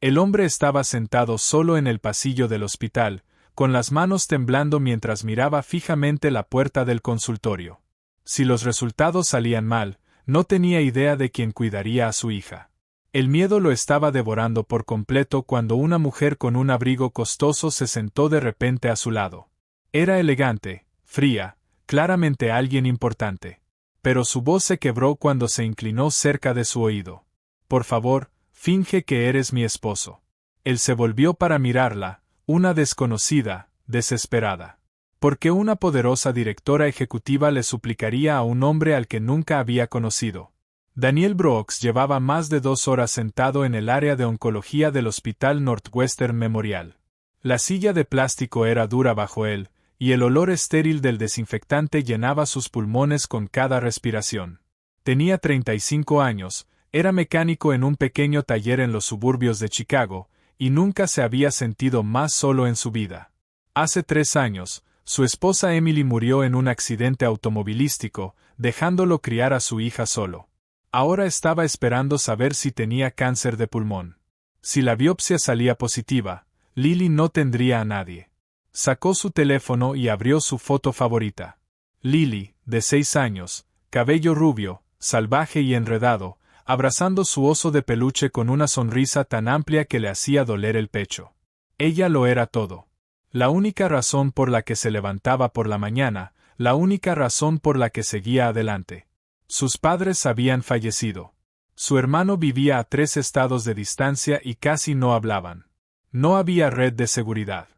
El hombre estaba sentado solo en el pasillo del hospital, con las manos temblando mientras miraba fijamente la puerta del consultorio. Si los resultados salían mal, no tenía idea de quién cuidaría a su hija. El miedo lo estaba devorando por completo cuando una mujer con un abrigo costoso se sentó de repente a su lado. Era elegante, fría, claramente alguien importante. Pero su voz se quebró cuando se inclinó cerca de su oído. Por favor, finge que eres mi esposo. Él se volvió para mirarla, una desconocida, desesperada. ¿Por qué una poderosa directora ejecutiva le suplicaría a un hombre al que nunca había conocido? Daniel Brooks llevaba más de 2 horas sentado en el área de oncología del Hospital Northwestern Memorial. La silla de plástico era dura bajo él, y el olor estéril del desinfectante llenaba sus pulmones con cada respiración. Tenía 35 años, era mecánico en un pequeño taller en los suburbios de Chicago, y nunca se había sentido más solo en su vida. Hace 3 años, su esposa Emily murió en un accidente automovilístico, dejándolo criar a su hija solo. Ahora estaba esperando saber si tenía cáncer de pulmón. Si la biopsia salía positiva, Lily no tendría a nadie. Sacó su teléfono y abrió su foto favorita. Lily, de 6 años, cabello rubio, salvaje y enredado, abrazando su oso de peluche con una sonrisa tan amplia que le hacía doler el pecho. Ella lo era todo. La única razón por la que se levantaba por la mañana, la única razón por la que seguía adelante. Sus padres habían fallecido. Su hermano vivía a 3 estados de distancia y casi no hablaban. No había red de seguridad.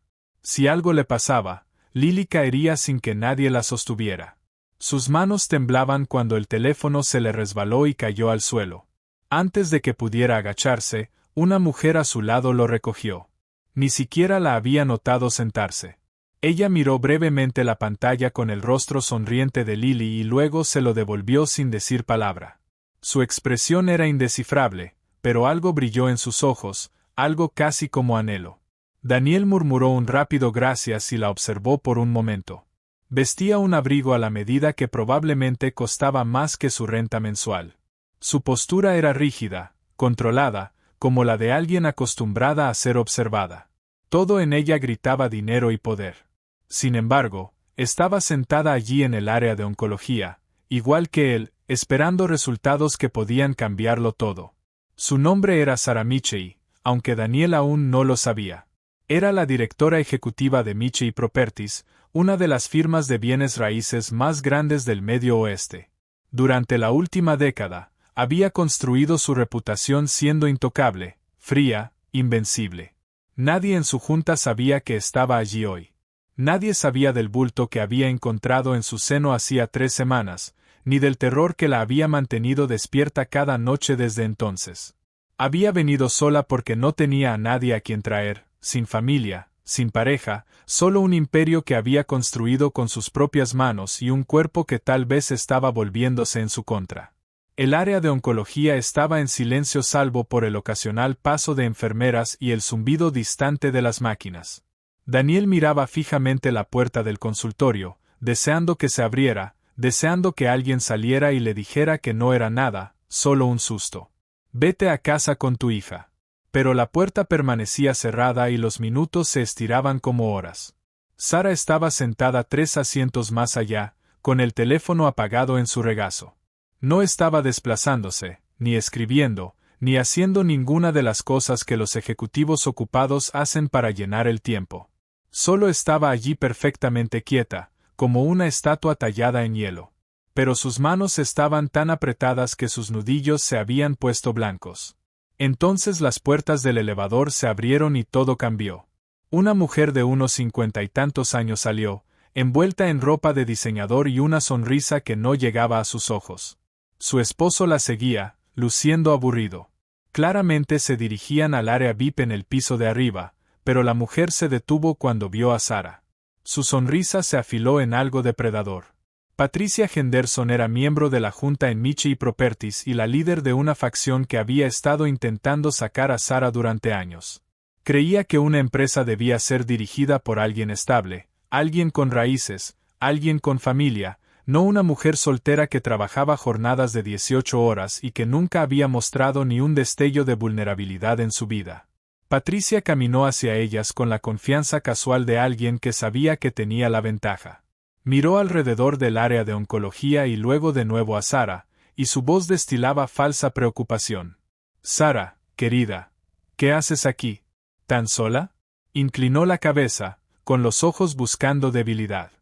Si algo le pasaba, Lily caería sin que nadie la sostuviera. Sus manos temblaban cuando el teléfono se le resbaló y cayó al suelo. Antes de que pudiera agacharse, una mujer a su lado lo recogió. Ni siquiera la había notado sentarse. Ella miró brevemente la pantalla con el rostro sonriente de Lily y luego se lo devolvió sin decir palabra. Su expresión era indescifrable, pero algo brilló en sus ojos, algo casi como anhelo. Daniel murmuró un rápido gracias y la observó por un momento. Vestía un abrigo a la medida que probablemente costaba más que su renta mensual. Su postura era rígida, controlada, como la de alguien acostumbrada a ser observada. Todo en ella gritaba dinero y poder. Sin embargo, estaba sentada allí en el área de oncología, igual que él, esperando resultados que podían cambiarlo todo. Su nombre era Sarah Michie, aunque Daniel aún no lo sabía. Era la directora ejecutiva de Michie Properties, una de las firmas de bienes raíces más grandes del Medio Oeste. Durante la última década, había construido su reputación siendo intocable, fría, invencible. Nadie en su junta sabía que estaba allí hoy. Nadie sabía del bulto que había encontrado en su seno hacía 3 semanas, ni del terror que la había mantenido despierta cada noche desde entonces. Había venido sola porque no tenía a nadie a quien traer, sin familia, sin pareja, solo un imperio que había construido con sus propias manos y un cuerpo que tal vez estaba volviéndose en su contra. El área de oncología estaba en silencio salvo por el ocasional paso de enfermeras y el zumbido distante de las máquinas. Daniel miraba fijamente la puerta del consultorio, deseando que se abriera, deseando que alguien saliera y le dijera que no era nada, solo un susto. Vete a casa con tu hija. Pero la puerta permanecía cerrada y los minutos se estiraban como horas. Sara estaba sentada 3 asientos más allá, con el teléfono apagado en su regazo. No estaba desplazándose, ni escribiendo, ni haciendo ninguna de las cosas que los ejecutivos ocupados hacen para llenar el tiempo. Solo estaba allí perfectamente quieta, como una estatua tallada en hielo. Pero sus manos estaban tan apretadas que sus nudillos se habían puesto blancos. Entonces las puertas del elevador se abrieron y todo cambió. Una mujer de unos 50 y tantos años salió, envuelta en ropa de diseñador y una sonrisa que no llegaba a sus ojos. Su esposo la seguía, luciendo aburrido. Claramente se dirigían al área VIP en el piso de arriba, pero la mujer se detuvo cuando vio a Sara. Su sonrisa se afiló en algo depredador. Patricia Henderson era miembro de la junta en Michie Properties y la líder de una facción que había estado intentando sacar a Sara durante años. Creía que una empresa debía ser dirigida por alguien estable, alguien con raíces, alguien con familia, no una mujer soltera que trabajaba jornadas de 18 horas y que nunca había mostrado ni un destello de vulnerabilidad en su vida. Patricia caminó hacia ellas con la confianza casual de alguien que sabía que tenía la ventaja. Miró alrededor del área de oncología y luego de nuevo a Sara, y su voz destilaba falsa preocupación. «Sara, querida, ¿qué haces aquí? ¿Tan sola?» Inclinó la cabeza, con los ojos buscando debilidad.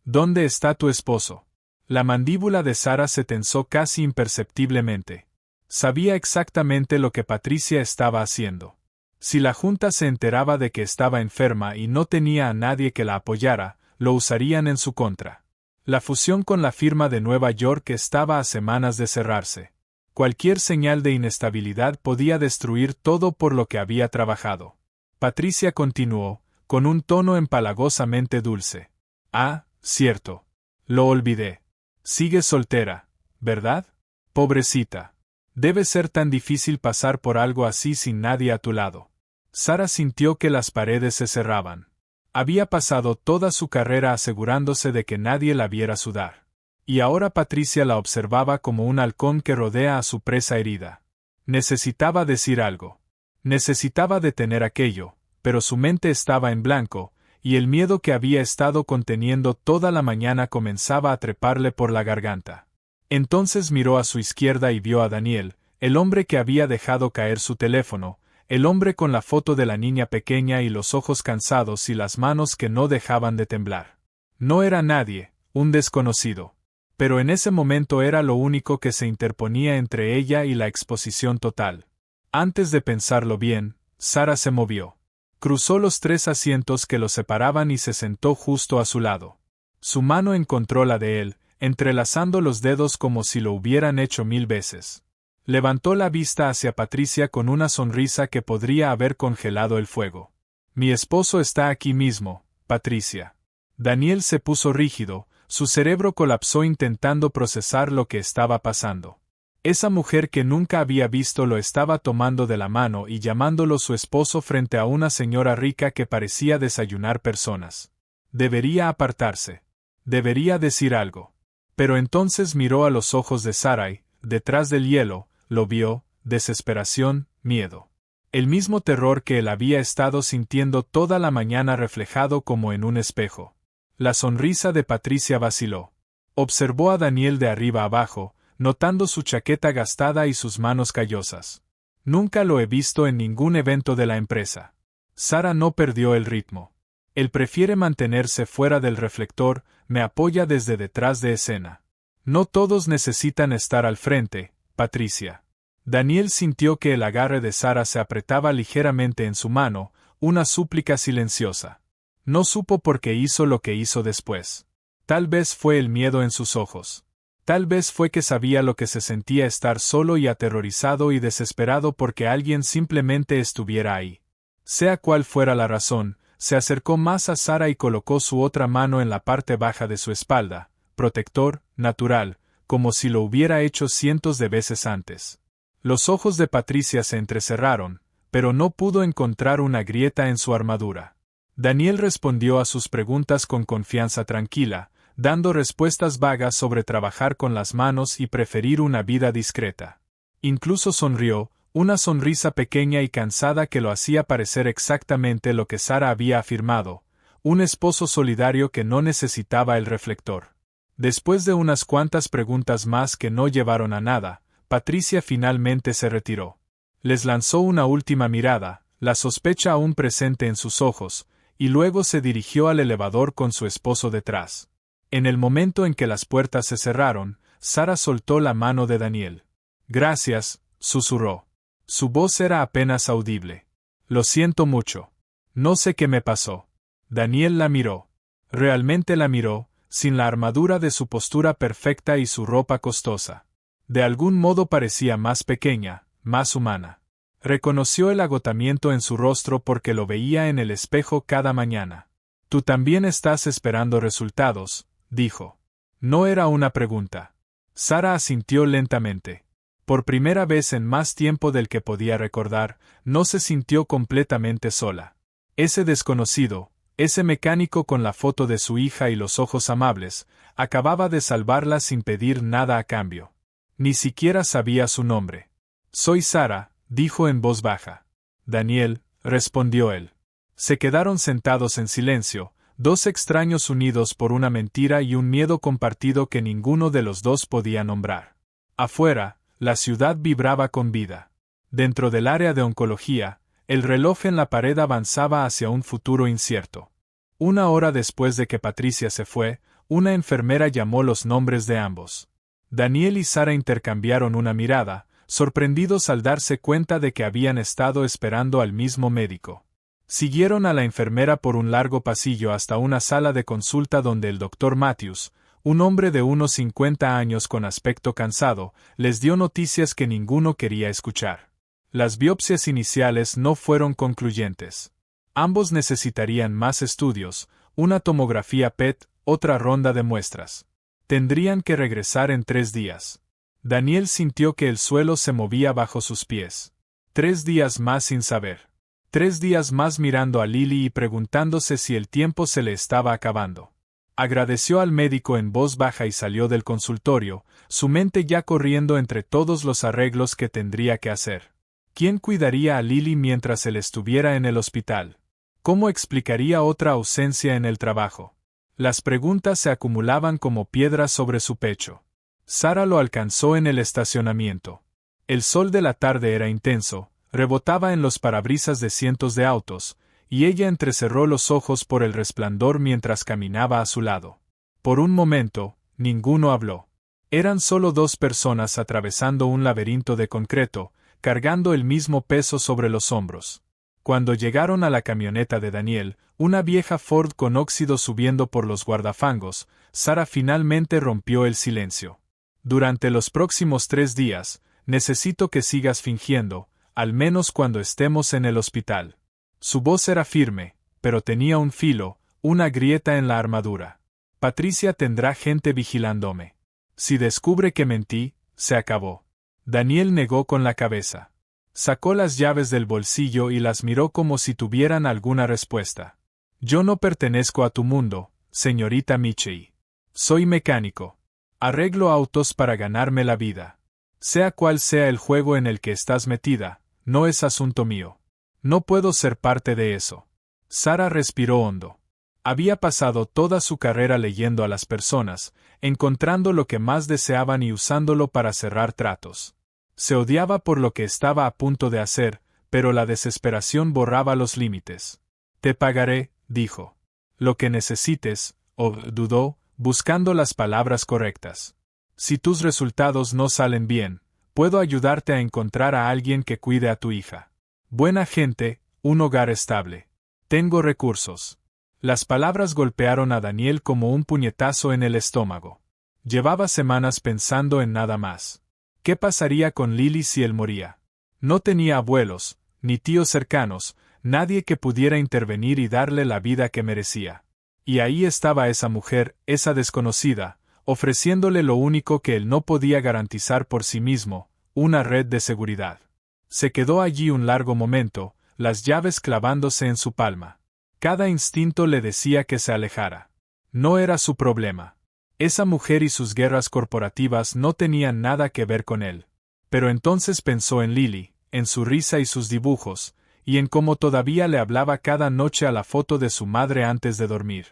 «¿Dónde está tu esposo?» La mandíbula de Sara se tensó casi imperceptiblemente. Sabía exactamente lo que Patricia estaba haciendo. Si la junta se enteraba de que estaba enferma y no tenía a nadie que la apoyara, lo usarían en su contra. La fusión con la firma de Nueva York estaba a semanas de cerrarse. Cualquier señal de inestabilidad podía destruir todo por lo que había trabajado. Patricia continuó, con un tono empalagosamente dulce. «Ah, cierto. Lo olvidé. Sigues soltera, ¿verdad? Pobrecita. Debe ser tan difícil pasar por algo así sin nadie a tu lado». Sara sintió que las paredes se cerraban. Había pasado toda su carrera asegurándose de que nadie la viera sudar. Y ahora Patricia la observaba como un halcón que rodea a su presa herida. Necesitaba decir algo. Necesitaba detener aquello, pero su mente estaba en blanco, y el miedo que había estado conteniendo toda la mañana comenzaba a treparle por la garganta. Entonces miró a su izquierda y vio a Daniel, el hombre que había dejado caer su teléfono, el hombre con la foto de la niña pequeña y los ojos cansados y las manos que no dejaban de temblar. No era nadie, un desconocido. Pero en ese momento era lo único que se interponía entre ella y la exposición total. Antes de pensarlo bien, Sara se movió. Cruzó los 3 asientos que lo separaban y se sentó justo a su lado. Su mano encontró la de él, entrelazando los dedos como si lo hubieran hecho 1000 veces. Levantó la vista hacia Patricia con una sonrisa que podría haber congelado el fuego. «Mi esposo está aquí mismo, Patricia». Daniel se puso rígido, su cerebro colapsó intentando procesar lo que estaba pasando. Esa mujer que nunca había visto lo estaba tomando de la mano y llamándolo su esposo frente a una señora rica que parecía desayunar personas. Debería apartarse. Debería decir algo. Pero entonces miró a los ojos de Sarai, detrás del hielo, lo vio, desesperación, miedo. El mismo terror que él había estado sintiendo toda la mañana reflejado como en un espejo. La sonrisa de Patricia vaciló. Observó a Daniel de arriba abajo, notando su chaqueta gastada y sus manos callosas. «Nunca lo he visto en ningún evento de la empresa». Sara no perdió el ritmo. «Él prefiere mantenerse fuera del reflector, me apoya desde detrás de escena. No todos necesitan estar al frente, Patricia». Daniel sintió que el agarre de Sara se apretaba ligeramente en su mano, una súplica silenciosa. No supo por qué hizo lo que hizo después. Tal vez fue el miedo en sus ojos. Tal vez fue que sabía lo que se sentía estar solo y aterrorizado y desesperado porque alguien simplemente estuviera ahí. Sea cual fuera la razón, se acercó más a Sara y colocó su otra mano en la parte baja de su espalda, protector, natural, como si lo hubiera hecho cientos de veces antes. Los ojos de Patricia se entrecerraron, pero no pudo encontrar una grieta en su armadura. Daniel respondió a sus preguntas con confianza tranquila, dando respuestas vagas sobre trabajar con las manos y preferir una vida discreta. Incluso sonrió, una sonrisa pequeña y cansada que lo hacía parecer exactamente lo que Sara había afirmado, un esposo solidario que no necesitaba el reflector. Después de unas cuantas preguntas más que no llevaron a nada, Patricia finalmente se retiró. Les lanzó una última mirada, la sospecha aún presente en sus ojos, y luego se dirigió al elevador con su esposo detrás. En el momento en que las puertas se cerraron, Sara soltó la mano de Daniel. «Gracias», susurró. Su voz era apenas audible. «Lo siento mucho. No sé qué me pasó». Daniel la miró. Realmente la miró, sin la armadura de su postura perfecta y su ropa costosa. De algún modo parecía más pequeña, más humana. Reconoció el agotamiento en su rostro porque lo veía en el espejo cada mañana. «Tú también estás esperando resultados», dijo. No era una pregunta. Sara asintió lentamente. Por primera vez en más tiempo del que podía recordar, no se sintió completamente sola. Ese desconocido, ese mecánico con la foto de su hija y los ojos amables, acababa de salvarla sin pedir nada a cambio. Ni siquiera sabía su nombre. «Soy Sara», dijo en voz baja. Daniel, respondió él. Se quedaron sentados en silencio, dos extraños unidos por una mentira y un miedo compartido que ninguno de los dos podía nombrar. Afuera, la ciudad vibraba con vida. Dentro del área de oncología, el reloj en la pared avanzaba hacia un futuro incierto. Una hora después de que Patricia se fue, una enfermera llamó los nombres de ambos. Daniel y Sara intercambiaron una mirada, sorprendidos al darse cuenta de que habían estado esperando al mismo médico. Siguieron a la enfermera por un largo pasillo hasta una sala de consulta donde el doctor Matthews, un hombre de unos 50 años con aspecto cansado, les dio noticias que ninguno quería escuchar. Las biopsias iniciales no fueron concluyentes. Ambos necesitarían más estudios, una tomografía PET, otra ronda de muestras. Tendrían que regresar en 3 días. Daniel sintió que el suelo se movía bajo sus pies. 3 días más sin saber. 3 días más mirando a Lily y preguntándose si el tiempo se le estaba acabando. Agradeció al médico en voz baja y salió del consultorio, su mente ya corriendo entre todos los arreglos que tendría que hacer. ¿Quién cuidaría a Lily mientras él estuviera en el hospital? ¿Cómo explicaría otra ausencia en el trabajo? Las preguntas se acumulaban como piedras sobre su pecho. Sara lo alcanzó en el estacionamiento. El sol de la tarde era intenso, rebotaba en los parabrisas de cientos de autos, y ella entrecerró los ojos por el resplandor mientras caminaba a su lado. Por un momento, ninguno habló. Eran solo 2 personas atravesando un laberinto de concreto, cargando el mismo peso sobre los hombros. Cuando llegaron a la camioneta de Daniel, una vieja Ford con óxido subiendo por los guardafangos, Sara finalmente rompió el silencio. Durante los próximos 3 días, necesito que sigas fingiendo, al menos cuando estemos en el hospital. Su voz era firme, pero tenía un filo, una grieta en la armadura. Patricia tendrá gente vigilándome. Si descubre que mentí, se acabó. Daniel negó con la cabeza. Sacó las llaves del bolsillo y las miró como si tuvieran alguna respuesta. Yo no pertenezco a tu mundo, señorita Michie. Soy mecánico. Arreglo autos para ganarme la vida. Sea cual sea el juego en el que estás metida, no es asunto mío. No puedo ser parte de eso. Sara respiró hondo. Había pasado toda su carrera leyendo a las personas, encontrando lo que más deseaban y usándolo para cerrar tratos. Se odiaba por lo que estaba a punto de hacer, pero la desesperación borraba los límites. Te pagaré, dijo. Lo que necesites, dudó, buscando las palabras correctas. Si tus resultados no salen bien, puedo ayudarte a encontrar a alguien que cuide a tu hija. Buena gente, un hogar estable. Tengo recursos. Las palabras golpearon a Daniel como un puñetazo en el estómago. Llevaba semanas pensando en nada más. ¿Qué pasaría con Lily si él moría? No tenía abuelos, ni tíos cercanos, nadie que pudiera intervenir y darle la vida que merecía. Y ahí estaba esa mujer, esa desconocida, ofreciéndole lo único que él no podía garantizar por sí mismo, una red de seguridad. Se quedó allí un largo momento, las llaves clavándose en su palma. Cada instinto le decía que se alejara. No era su problema. Esa mujer y sus guerras corporativas no tenían nada que ver con él. Pero entonces pensó en Lily, en su risa y sus dibujos, y en cómo todavía le hablaba cada noche a la foto de su madre antes de dormir.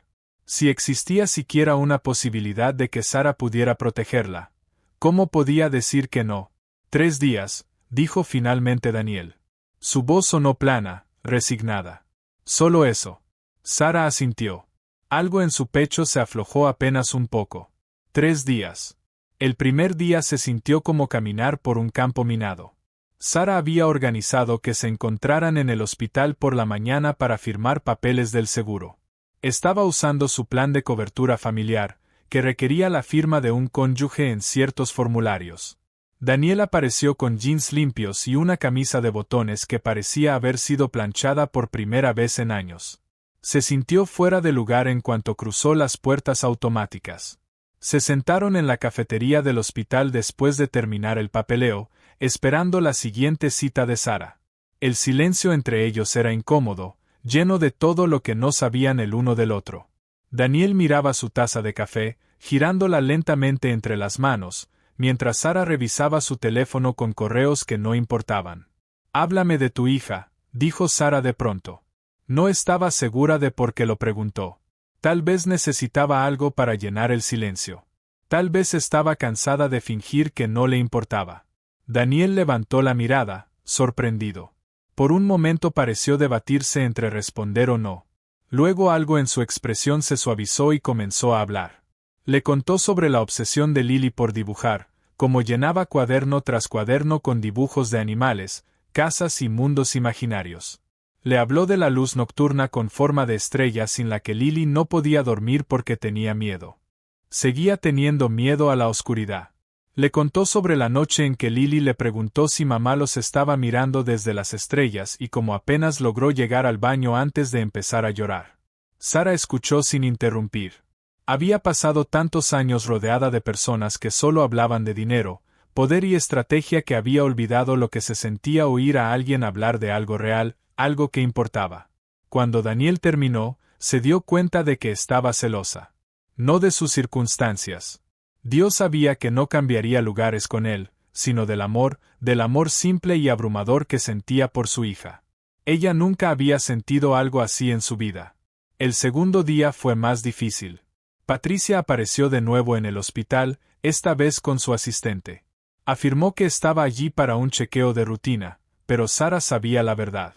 Si existía siquiera una posibilidad de que Sara pudiera protegerla, ¿cómo podía decir que no? 3 días, dijo finalmente Daniel. Su voz sonó plana, resignada. Solo eso. Sara asintió. Algo en su pecho se aflojó apenas un poco. 3 días. El primer día se sintió como caminar por un campo minado. Sara había organizado que se encontraran en el hospital por la mañana para firmar papeles del seguro. Estaba usando su plan de cobertura familiar, que requería la firma de un cónyuge en ciertos formularios. Daniel apareció con jeans limpios y una camisa de botones que parecía haber sido planchada por primera vez en años. Se sintió fuera de lugar en cuanto cruzó las puertas automáticas. Se sentaron en la cafetería del hospital después de terminar el papeleo, esperando la siguiente cita de Sara. El silencio entre ellos era incómodo, lleno de todo lo que no sabían el uno del otro. Daniel miraba su taza de café, girándola lentamente entre las manos, mientras Sara revisaba su teléfono con correos que no importaban. «Háblame de tu hija», dijo Sara de pronto. No estaba segura de por qué lo preguntó. Tal vez necesitaba algo para llenar el silencio. Tal vez estaba cansada de fingir que no le importaba. Daniel levantó la mirada, sorprendido. Por un momento pareció debatirse entre responder o no. Luego algo en su expresión se suavizó y comenzó a hablar. Le contó sobre la obsesión de Lily por dibujar, cómo llenaba cuaderno tras cuaderno con dibujos de animales, casas y mundos imaginarios. Le habló de la luz nocturna con forma de estrella sin la que Lily no podía dormir porque tenía miedo. Seguía teniendo miedo a la oscuridad. Le contó sobre la noche en que Lily le preguntó si mamá los estaba mirando desde las estrellas y cómo apenas logró llegar al baño antes de empezar a llorar. Sara escuchó sin interrumpir. Había pasado tantos años rodeada de personas que solo hablaban de dinero, poder y estrategia que había olvidado lo que se sentía oír a alguien hablar de algo real, algo que importaba. Cuando Daniel terminó, se dio cuenta de que estaba celosa. No de sus circunstancias. Dios sabía que no cambiaría lugares con él, sino del amor simple y abrumador que sentía por su hija. Ella nunca había sentido algo así en su vida. El segundo día fue más difícil. Patricia apareció de nuevo en el hospital, esta vez con su asistente. Afirmó que estaba allí para un chequeo de rutina, pero Sara sabía la verdad.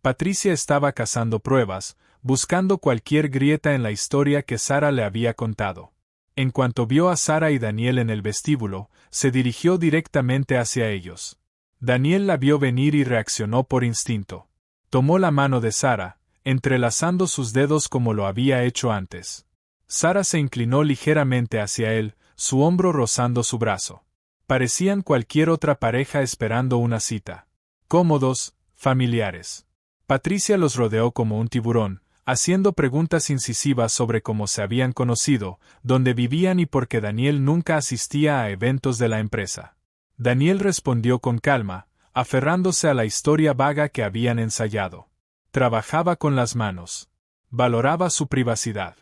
Patricia estaba cazando pruebas, buscando cualquier grieta en la historia que Sara le había contado. En cuanto vio a Sara y Daniel en el vestíbulo, se dirigió directamente hacia ellos. Daniel la vio venir y reaccionó por instinto. Tomó la mano de Sara, entrelazando sus dedos como lo había hecho antes. Sara se inclinó ligeramente hacia él, su hombro rozando su brazo. Parecían cualquier otra pareja esperando una cita. Cómodos, familiares. Patricia los rodeó como un tiburón, haciendo preguntas incisivas sobre cómo se habían conocido, dónde vivían y por qué Daniel nunca asistía a eventos de la empresa. Daniel respondió con calma, aferrándose a la historia vaga que habían ensayado. Trabajaba con las manos. Valoraba su privacidad.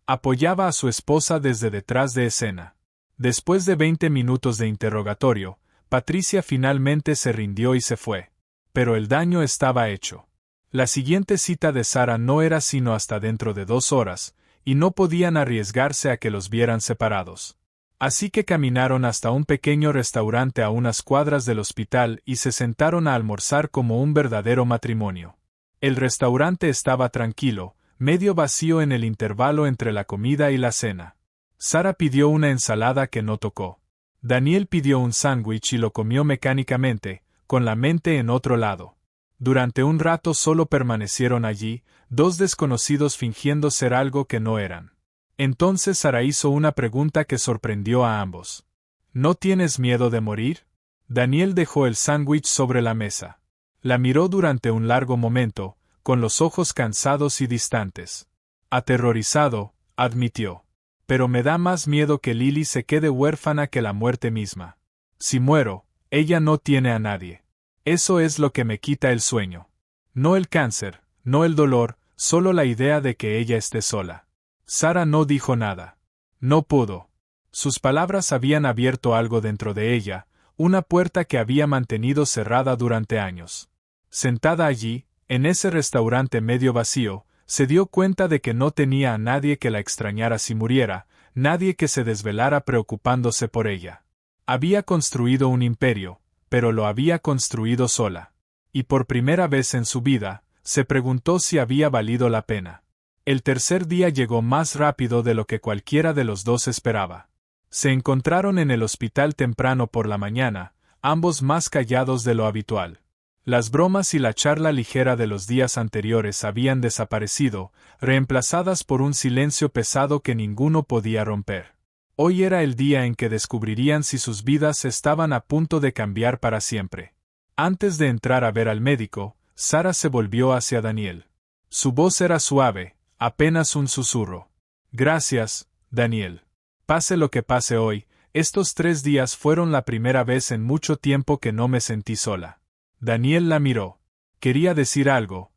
Apoyaba a su esposa desde detrás de escena. Después de 20 minutos de interrogatorio, Patricia finalmente se rindió y se fue. Pero el daño estaba hecho. La siguiente cita de Sara no era sino hasta dentro de 2 horas, y no podían arriesgarse a que los vieran separados. Así que caminaron hasta un pequeño restaurante a unas cuadras del hospital y se sentaron a almorzar como un verdadero matrimonio. El restaurante estaba tranquilo, medio vacío en el intervalo entre la comida y la cena. Sara pidió una ensalada que no tocó. Daniel pidió un sándwich y lo comió mecánicamente, con la mente en otro lado. Durante un rato solo permanecieron allí, 2 desconocidos fingiendo ser algo que no eran. Entonces Sara hizo una pregunta que sorprendió a ambos. ¿No tienes miedo de morir? Daniel dejó el sándwich sobre la mesa. La miró durante un largo momento, con los ojos cansados y distantes. Aterrorizado, admitió. Pero me da más miedo que Lily se quede huérfana que la muerte misma. Si muero, ella no tiene a nadie. Eso es lo que me quita el sueño. No el cáncer, no el dolor, solo la idea de que ella esté sola. Sara no dijo nada. No pudo. Sus palabras habían abierto algo dentro de ella, una puerta que había mantenido cerrada durante años. Sentada allí, en ese restaurante medio vacío, se dio cuenta de que no tenía a nadie que la extrañara si muriera, nadie que se desvelara preocupándose por ella. Había construido un imperio, pero lo había construido sola. Y por primera vez en su vida, se preguntó si había valido la pena. El tercer día llegó más rápido de lo que cualquiera de los dos esperaba. Se encontraron en el hospital temprano por la mañana, ambos más callados de lo habitual. Las bromas y la charla ligera de los días anteriores habían desaparecido, reemplazadas por un silencio pesado que ninguno podía romper. Hoy era el día en que descubrirían si sus vidas estaban a punto de cambiar para siempre. Antes de entrar a ver al médico, Sara se volvió hacia Daniel. Su voz era suave, apenas un susurro. Gracias, Daniel. Pase lo que pase hoy, estos 3 días fueron la primera vez en mucho tiempo que no me sentí sola. Daniel la miró. Quería decir algo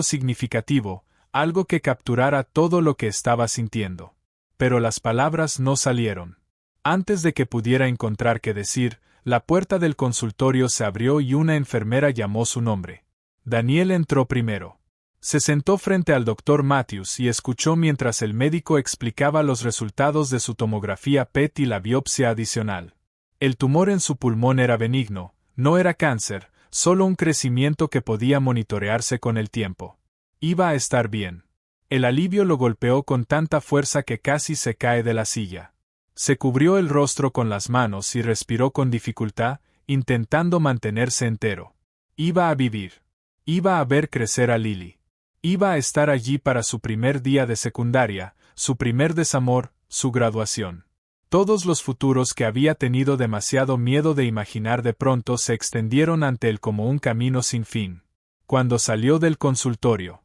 significativo, algo que capturara todo lo que estaba sintiendo. Pero las palabras no salieron. Antes de que pudiera encontrar qué decir, la puerta del consultorio se abrió y una enfermera llamó su nombre. Daniel entró primero. Se sentó frente al doctor Matthews y escuchó mientras el médico explicaba los resultados de su tomografía PET y la biopsia adicional. El tumor en su pulmón era benigno, no era cáncer, solo un crecimiento que podía monitorearse con el tiempo. Iba a estar bien. El alivio lo golpeó con tanta fuerza que casi se cae de la silla. Se cubrió el rostro con las manos y respiró con dificultad, intentando mantenerse entero. Iba a vivir. Iba a ver crecer a Lily. Iba a estar allí para su primer día de secundaria, su primer desamor, su graduación. Todos los futuros que había tenido demasiado miedo de imaginar de pronto se extendieron ante él como un camino sin fin. Cuando salió del consultorio.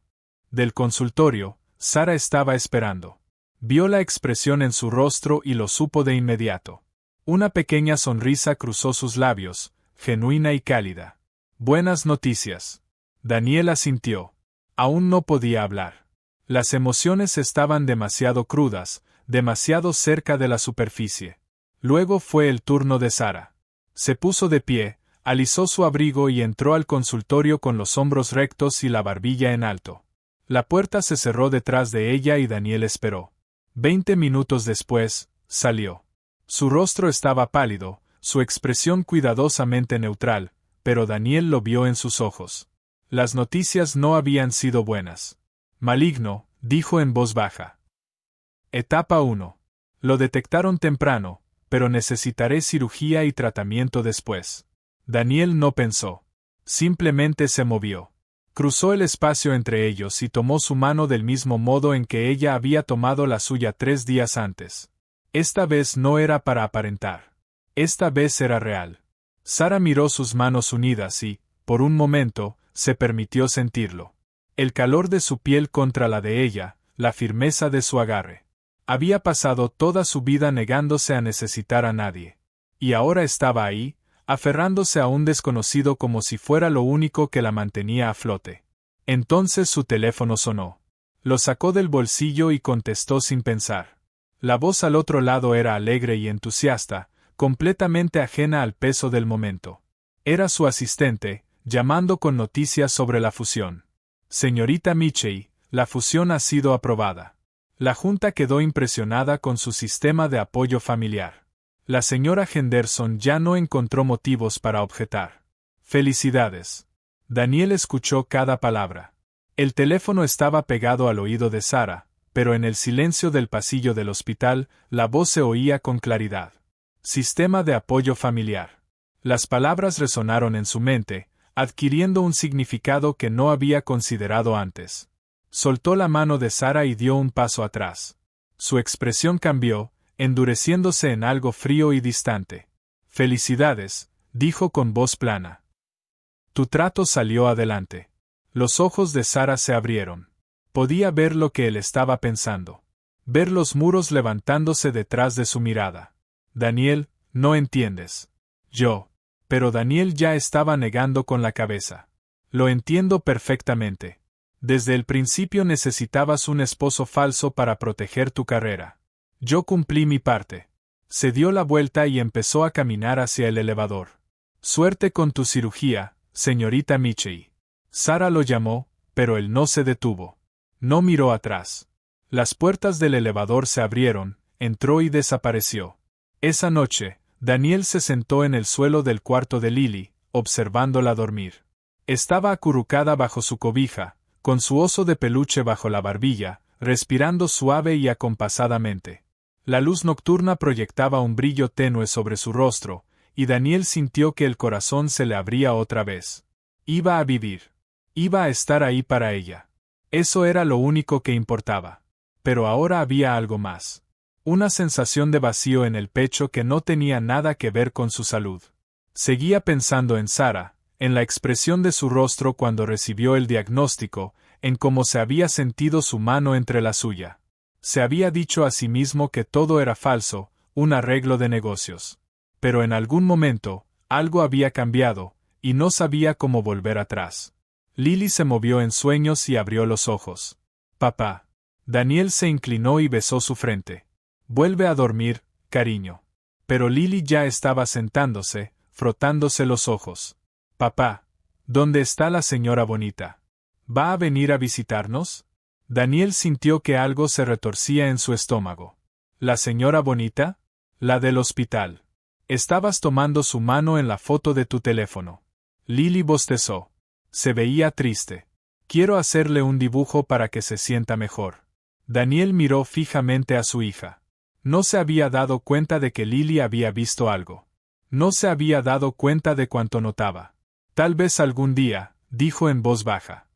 Sara estaba esperando. Vio la expresión en su rostro y lo supo de inmediato. Una pequeña sonrisa cruzó sus labios, genuina y cálida. Buenas noticias. Daniel asintió. Aún no podía hablar. Las emociones estaban demasiado crudas, demasiado cerca de la superficie. Luego fue el turno de Sara. Se puso de pie, alisó su abrigo y entró al consultorio con los hombros rectos y la barbilla en alto. La puerta se cerró detrás de ella y Daniel esperó. 20 minutos después, salió. Su rostro estaba pálido, su expresión cuidadosamente neutral, pero Daniel lo vio en sus ojos. Las noticias no habían sido buenas. Maligno, dijo en voz baja. Etapa 1. Lo detectaron temprano, pero necesitaré cirugía y tratamiento después. Daniel no pensó. Simplemente se movió. Cruzó el espacio entre ellos y tomó su mano del mismo modo en que ella había tomado la suya 3 días antes. Esta vez no era para aparentar. Esta vez era real. Sara miró sus manos unidas y, por un momento, se permitió sentirlo. El calor de su piel contra la de ella, la firmeza de su agarre. Había pasado toda su vida negándose a necesitar a nadie. Y ahora estaba ahí, aferrándose a un desconocido como si fuera lo único que la mantenía a flote. Entonces su teléfono sonó. Lo sacó del bolsillo y contestó sin pensar. La voz al otro lado era alegre y entusiasta, completamente ajena al peso del momento. Era su asistente, llamando con noticias sobre la fusión. Señorita Mitchell, la fusión ha sido aprobada. La Junta quedó impresionada con su sistema de apoyo familiar. La señora Henderson ya no encontró motivos para objetar. Felicidades. Daniel escuchó cada palabra. El teléfono estaba pegado al oído de Sara, pero en el silencio del pasillo del hospital, la voz se oía con claridad. Sistema de apoyo familiar. Las palabras resonaron en su mente, adquiriendo un significado que no había considerado antes. Soltó la mano de Sara y dio un paso atrás. Su expresión cambió, endureciéndose en algo frío y distante. Felicidades, dijo con voz plana. Tu trato salió adelante. Los ojos de Sara se abrieron. Podía ver lo que él estaba pensando. Ver los muros levantándose detrás de su mirada. Daniel, no entiendes. Yo. Pero Daniel ya estaba negando con la cabeza. Lo entiendo perfectamente. Desde el principio necesitabas un esposo falso para proteger tu carrera. Yo cumplí mi parte. Se dio la vuelta y empezó a caminar hacia el elevador. Suerte con tu cirugía, señorita Mitchell. Sara lo llamó, pero él no se detuvo. No miró atrás. Las puertas del elevador se abrieron, entró y desapareció. Esa noche, Daniel se sentó en el suelo del cuarto de Lily, observándola dormir. Estaba acurrucada bajo su cobija, con su oso de peluche bajo la barbilla, respirando suave y acompasadamente. La luz nocturna proyectaba un brillo tenue sobre su rostro, y Daniel sintió que el corazón se le abría otra vez. Iba a vivir. Iba a estar ahí para ella. Eso era lo único que importaba. Pero ahora había algo más. Una sensación de vacío en el pecho que no tenía nada que ver con su salud. Seguía pensando en Sara, en la expresión de su rostro cuando recibió el diagnóstico, en cómo se había sentido su mano entre la suya. Se había dicho a sí mismo que todo era falso, un arreglo de negocios. Pero en algún momento, algo había cambiado, y no sabía cómo volver atrás. Lily se movió en sueños y abrió los ojos. Papá. Daniel se inclinó y besó su frente. Vuelve a dormir, cariño. Pero Lily ya estaba sentándose, frotándose los ojos. Papá. ¿Dónde está la señora bonita? ¿Va a venir a visitarnos? Daniel sintió que algo se retorcía en su estómago. ¿La señora bonita? La del hospital. Estabas tomando su mano en la foto de tu teléfono. Lily bostezó. Se veía triste. Quiero hacerle un dibujo para que se sienta mejor. Daniel miró fijamente a su hija. No se había dado cuenta de que Lily había visto algo. No se había dado cuenta de cuánto notaba. Tal vez algún día, dijo en voz baja.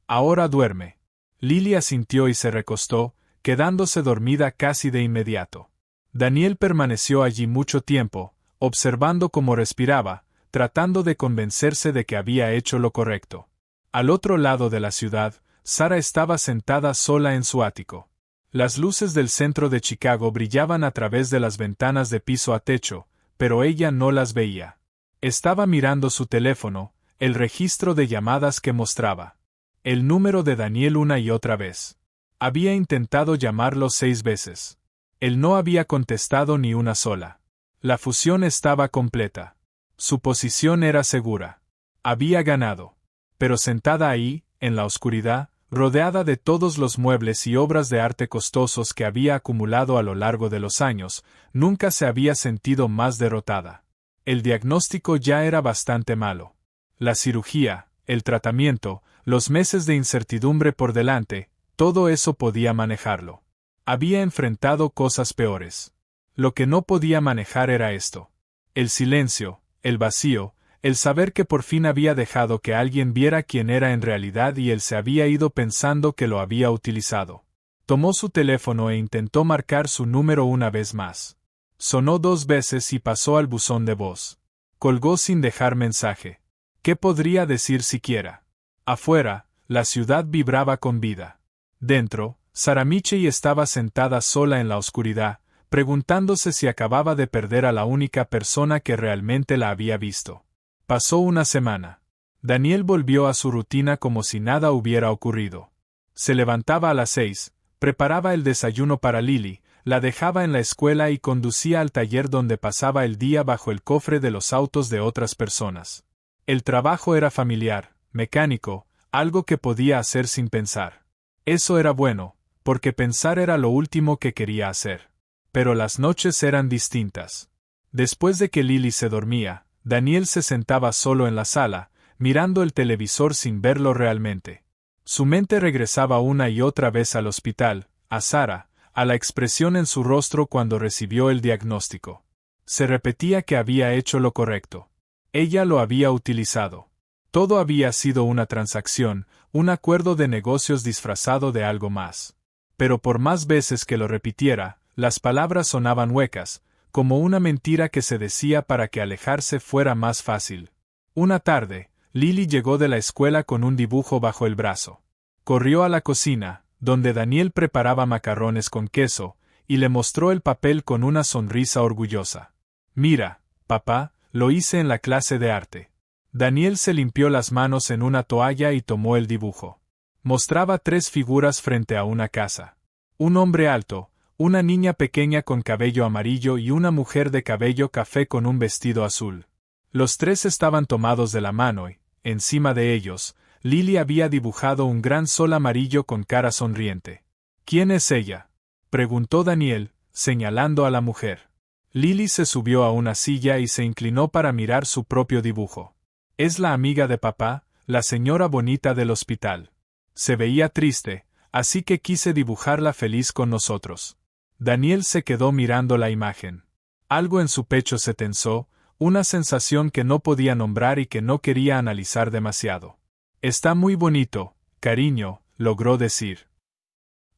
Ahora duerme. Lily asintió y se recostó, quedándose dormida casi de inmediato. Daniel permaneció allí mucho tiempo, observando cómo respiraba, tratando de convencerse de que había hecho lo correcto. Al otro lado de la ciudad, Sara estaba sentada sola en su ático. Las luces del centro de Chicago brillaban a través de las ventanas de piso a techo, pero ella no las veía. Estaba mirando su teléfono, el registro de llamadas que mostraba. El número de Daniel una y otra vez. Había intentado llamarlo 6 veces. Él no había contestado ni una sola. La fusión estaba completa. Su posición era segura. Había ganado. Pero sentada ahí, en la oscuridad, rodeada de todos los muebles y obras de arte costosos que había acumulado a lo largo de los años, nunca se había sentido más derrotada. El diagnóstico ya era bastante malo. La cirugía, el tratamiento, los meses de incertidumbre por delante, todo eso podía manejarlo. Había enfrentado cosas peores. Lo que no podía manejar era esto. El silencio, el vacío, el saber que por fin había dejado que alguien viera quién era en realidad y él se había ido pensando que lo había utilizado. Tomó su teléfono e intentó marcar su número una vez más. Sonó 2 veces y pasó al buzón de voz. Colgó sin dejar mensaje. ¿Qué podría decir siquiera? Afuera, la ciudad vibraba con vida. Dentro, Sara Michey estaba sentada sola en la oscuridad, preguntándose si acababa de perder a la única persona que realmente la había visto. Pasó una semana. Daniel volvió a su rutina como si nada hubiera ocurrido. Se levantaba a las 6, preparaba el desayuno para Lily, la dejaba en la escuela y conducía al taller donde pasaba el día bajo el cofre de los autos de otras personas. El trabajo era familiar, mecánico, algo que podía hacer sin pensar. Eso era bueno, porque pensar era lo último que quería hacer. Pero las noches eran distintas. Después de que Lily se dormía, Daniel se sentaba solo en la sala, mirando el televisor sin verlo realmente. Su mente regresaba una y otra vez al hospital, a Sara, a la expresión en su rostro cuando recibió el diagnóstico. Se repetía que había hecho lo correcto. Ella lo había utilizado. Todo había sido una transacción, un acuerdo de negocios disfrazado de algo más. Pero por más veces que lo repitiera, las palabras sonaban huecas, como una mentira que se decía para que alejarse fuera más fácil. Una tarde, Lily llegó de la escuela con un dibujo bajo el brazo. Corrió a la cocina, donde Daniel preparaba macarrones con queso, y le mostró el papel con una sonrisa orgullosa. «Mira, papá, lo hice en la clase de arte». Daniel se limpió las manos en una toalla y tomó el dibujo. Mostraba 3 figuras frente a una casa. Un hombre alto, una niña pequeña con cabello amarillo y una mujer de cabello café con un vestido azul. Los 3 estaban tomados de la mano y, encima de ellos, Lily había dibujado un gran sol amarillo con cara sonriente. «¿Quién es ella?», preguntó Daniel, señalando a la mujer. Lily se subió a una silla y se inclinó para mirar su propio dibujo. «Es la amiga de papá, la señora bonita del hospital. Se veía triste, así que quise dibujarla feliz con nosotros». Daniel se quedó mirando la imagen. Algo en su pecho se tensó, una sensación que no podía nombrar y que no quería analizar demasiado. «Está muy bonito, cariño», logró decir.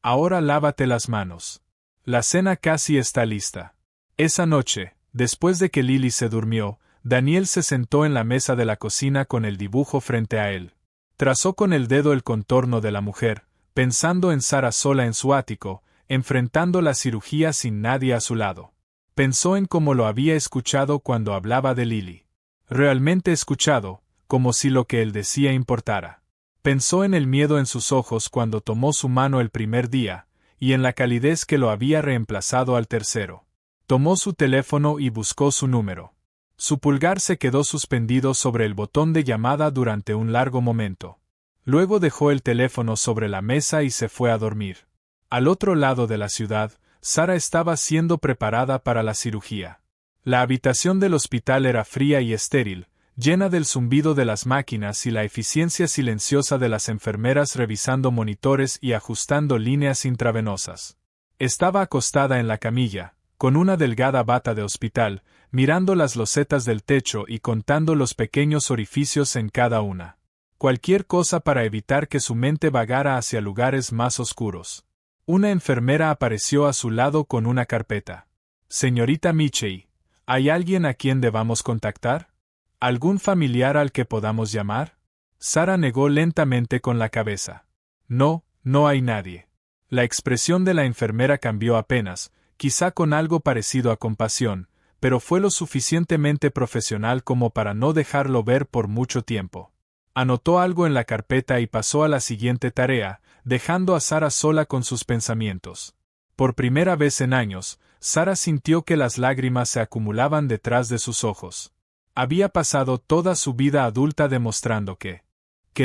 «Ahora lávate las manos. La cena casi está lista». Esa noche, después de que Lily se durmió, Daniel se sentó en la mesa de la cocina con el dibujo frente a él. Trazó con el dedo el contorno de la mujer, pensando en Sara sola en su ático, enfrentando la cirugía sin nadie a su lado. Pensó en cómo lo había escuchado cuando hablaba de Lily. Realmente escuchado, como si lo que él decía importara. Pensó en el miedo en sus ojos cuando tomó su mano el primer día, y en la calidez que lo había reemplazado al tercero. Tomó su teléfono y buscó su número. Su pulgar se quedó suspendido sobre el botón de llamada durante un largo momento. Luego dejó el teléfono sobre la mesa y se fue a dormir. Al otro lado de la ciudad, Sara estaba siendo preparada para la cirugía. La habitación del hospital era fría y estéril, llena del zumbido de las máquinas y la eficiencia silenciosa de las enfermeras revisando monitores y ajustando líneas intravenosas. Estaba acostada en la camilla, con una delgada bata de hospital, mirando las losetas del techo y contando los pequeños orificios en cada una. Cualquier cosa para evitar que su mente vagara hacia lugares más oscuros. Una enfermera apareció a su lado con una carpeta. Señorita Michei, ¿hay alguien a quien debamos contactar? ¿Algún familiar al que podamos llamar? Sara negó lentamente con la cabeza. No, no hay nadie. La expresión de la enfermera cambió apenas, quizá con algo parecido a compasión, pero fue lo suficientemente profesional como para no dejarlo ver por mucho tiempo. Anotó algo en la carpeta y pasó a la siguiente tarea, dejando a Sara sola con sus pensamientos. Por primera vez en años, Sara sintió que las lágrimas se acumulaban detrás de sus ojos. Había pasado toda su vida adulta demostrando que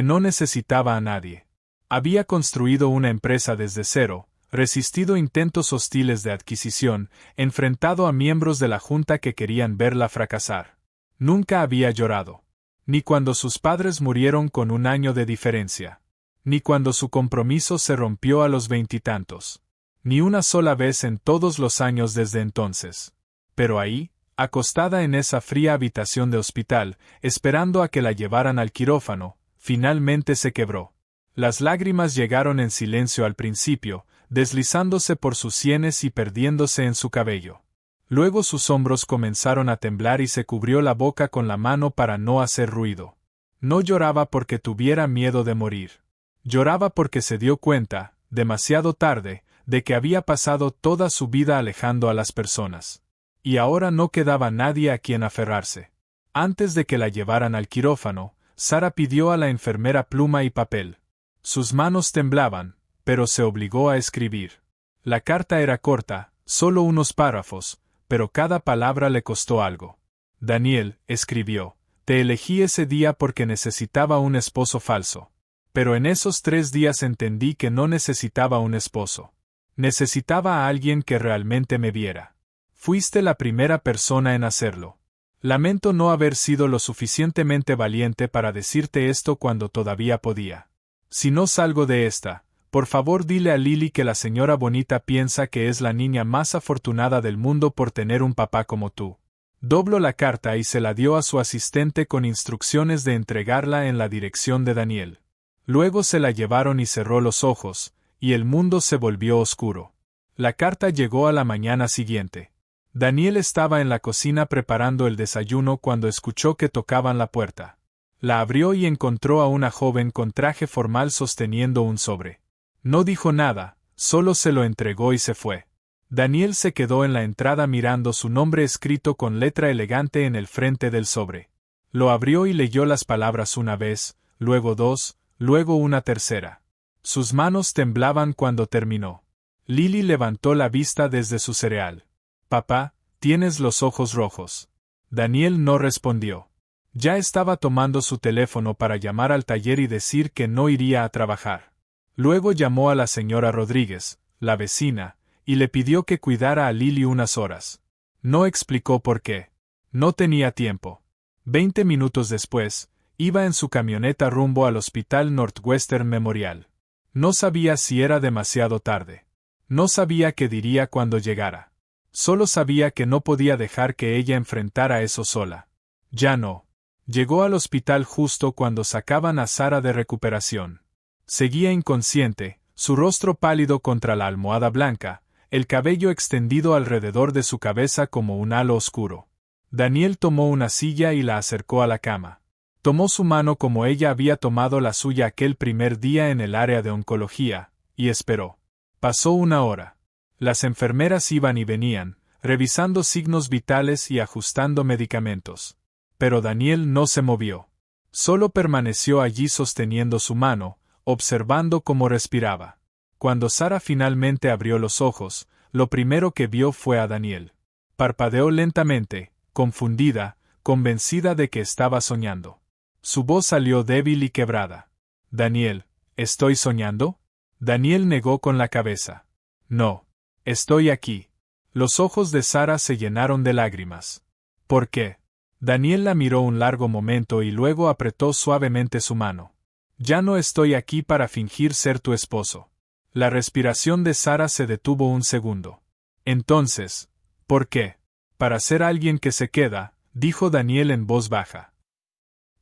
no necesitaba a nadie. Había construido una empresa desde cero, resistido intentos hostiles de adquisición, enfrentado a miembros de la junta que querían verla fracasar. Nunca había llorado. Ni cuando sus padres murieron con un año de diferencia. Ni cuando su compromiso se rompió a los 20 y tantos. Ni una sola vez en todos los años desde entonces. Pero ahí, acostada en esa fría habitación de hospital, esperando a que la llevaran al quirófano, finalmente se quebró. Las lágrimas llegaron en silencio al principio, deslizándose por sus sienes y perdiéndose en su cabello. Luego sus hombros comenzaron a temblar y se cubrió la boca con la mano para no hacer ruido. No lloraba porque tuviera miedo de morir. Lloraba porque se dio cuenta, demasiado tarde, de que había pasado toda su vida alejando a las personas. Y ahora no quedaba nadie a quien aferrarse. Antes de que la llevaran al quirófano, Sara pidió a la enfermera pluma y papel. Sus manos temblaban, pero se obligó a escribir. La carta era corta, solo unos párrafos, pero cada palabra le costó algo. Daniel, escribió, te elegí ese día porque necesitaba un esposo falso. Pero en esos 3 días entendí que no necesitaba un esposo. Necesitaba a alguien que realmente me viera. Fuiste la primera persona en hacerlo. Lamento no haber sido lo suficientemente valiente para decirte esto cuando todavía podía. Si no salgo de esta, por favor dile a Lily que la señora Bonita piensa que es la niña más afortunada del mundo por tener un papá como tú. Dobló la carta y se la dio a su asistente con instrucciones de entregarla en la dirección de Daniel. Luego se la llevaron y cerró los ojos, y el mundo se volvió oscuro. La carta llegó a la mañana siguiente. Daniel estaba en la cocina preparando el desayuno cuando escuchó que tocaban la puerta. La abrió y encontró a una joven con traje formal sosteniendo un sobre. No dijo nada, solo se lo entregó y se fue. Daniel se quedó en la entrada mirando su nombre escrito con letra elegante en el frente del sobre. Lo abrió y leyó las palabras una vez, luego 2, luego una tercera. Sus manos temblaban cuando terminó. Lily levantó la vista desde su cereal. Papá, tienes los ojos rojos. Daniel no respondió. Ya estaba tomando su teléfono para llamar al taller y decir que no iría a trabajar. Luego llamó a la señora Rodríguez, la vecina, y le pidió que cuidara a Lily unas horas. No explicó por qué. No tenía tiempo. 20 minutos después, iba en su camioneta rumbo al Hospital Northwestern Memorial. No sabía si era demasiado tarde. No sabía qué diría cuando llegara. Solo sabía que no podía dejar que ella enfrentara eso sola. Ya no. Llegó al hospital justo cuando sacaban a Sara de recuperación. Seguía inconsciente, su rostro pálido contra la almohada blanca, el cabello extendido alrededor de su cabeza como un halo oscuro. Daniel tomó una silla y la acercó a la cama. Tomó su mano como ella había tomado la suya aquel primer día en el área de oncología, y esperó. Pasó una hora. Las enfermeras iban y venían, revisando signos vitales y ajustando medicamentos. Pero Daniel no se movió. Solo permaneció allí sosteniendo su mano, observando cómo respiraba. Cuando Sara finalmente abrió los ojos, lo primero que vio fue a Daniel. Parpadeó lentamente, confundida, convencida de que estaba soñando. Su voz salió débil y quebrada. Daniel, ¿estoy soñando? Daniel negó con la cabeza. No. Estoy aquí. Los ojos de Sara se llenaron de lágrimas. ¿Por qué? Daniel la miró un largo momento y luego apretó suavemente su mano. Ya no estoy aquí para fingir ser tu esposo. La respiración de Sara se detuvo un segundo. Entonces, ¿por qué? Para ser alguien que se queda, dijo Daniel en voz baja.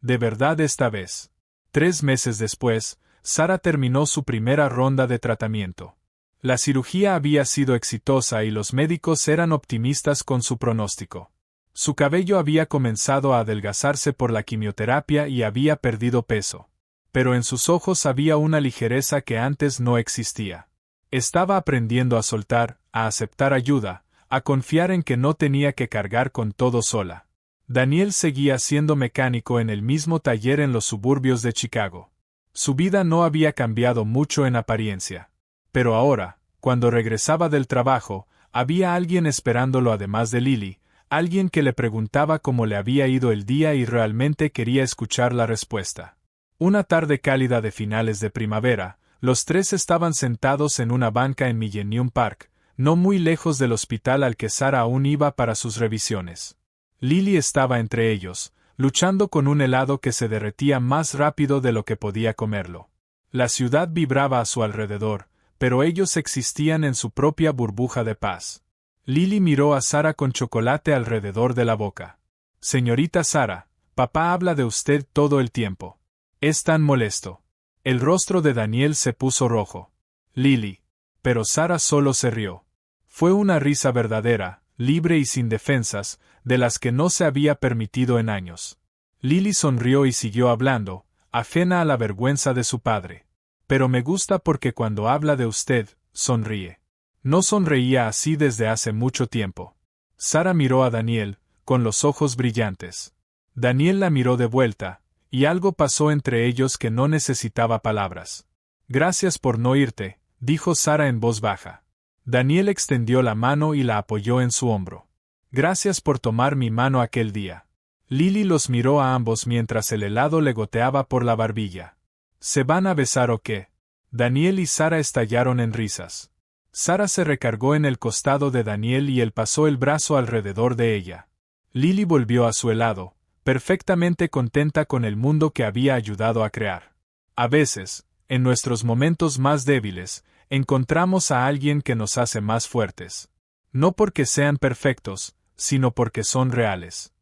De verdad esta vez. 3 meses después, Sara terminó su primera ronda de tratamiento. La cirugía había sido exitosa y los médicos eran optimistas con su pronóstico. Su cabello había comenzado a adelgazarse por la quimioterapia y había perdido peso. Pero en sus ojos había una ligereza que antes no existía. Estaba aprendiendo a soltar, a aceptar ayuda, a confiar en que no tenía que cargar con todo sola. Daniel seguía siendo mecánico en el mismo taller en los suburbios de Chicago. Su vida no había cambiado mucho en apariencia. Pero ahora, cuando regresaba del trabajo, había alguien esperándolo además de Lily, alguien que le preguntaba cómo le había ido el día y realmente quería escuchar la respuesta. Una tarde cálida de finales de primavera, los tres estaban sentados en una banca en Millennium Park, no muy lejos del hospital al que Sara aún iba para sus revisiones. Lily estaba entre ellos, luchando con un helado que se derretía más rápido de lo que podía comerlo. La ciudad vibraba a su alrededor, pero ellos existían en su propia burbuja de paz. Lily miró a Sara con chocolate alrededor de la boca. Señorita Sara, papá habla de usted todo el tiempo. Es tan molesto. El rostro de Daniel se puso rojo. Lily. Pero Sara solo se rió. Fue una risa verdadera, libre y sin defensas, de las que no se había permitido en años. Lily sonrió y siguió hablando, ajena a la vergüenza de su padre. Pero me gusta porque cuando habla de usted, sonríe. No sonreía así desde hace mucho tiempo. Sara miró a Daniel, con los ojos brillantes. Daniel la miró de vuelta, y algo pasó entre ellos que no necesitaba palabras. Gracias por no irte, dijo Sara en voz baja. Daniel extendió la mano y la apoyó en su hombro. Gracias por tomar mi mano aquel día. Lily los miró a ambos mientras el helado le goteaba por la barbilla. ¿Se van a besar o qué? Daniel y Sara estallaron en risas. Sara se recargó en el costado de Daniel y él pasó el brazo alrededor de ella. Lily volvió a su helado, perfectamente contenta con el mundo que había ayudado a crear. A veces, en nuestros momentos más débiles, encontramos a alguien que nos hace más fuertes. No porque sean perfectos, sino porque son reales.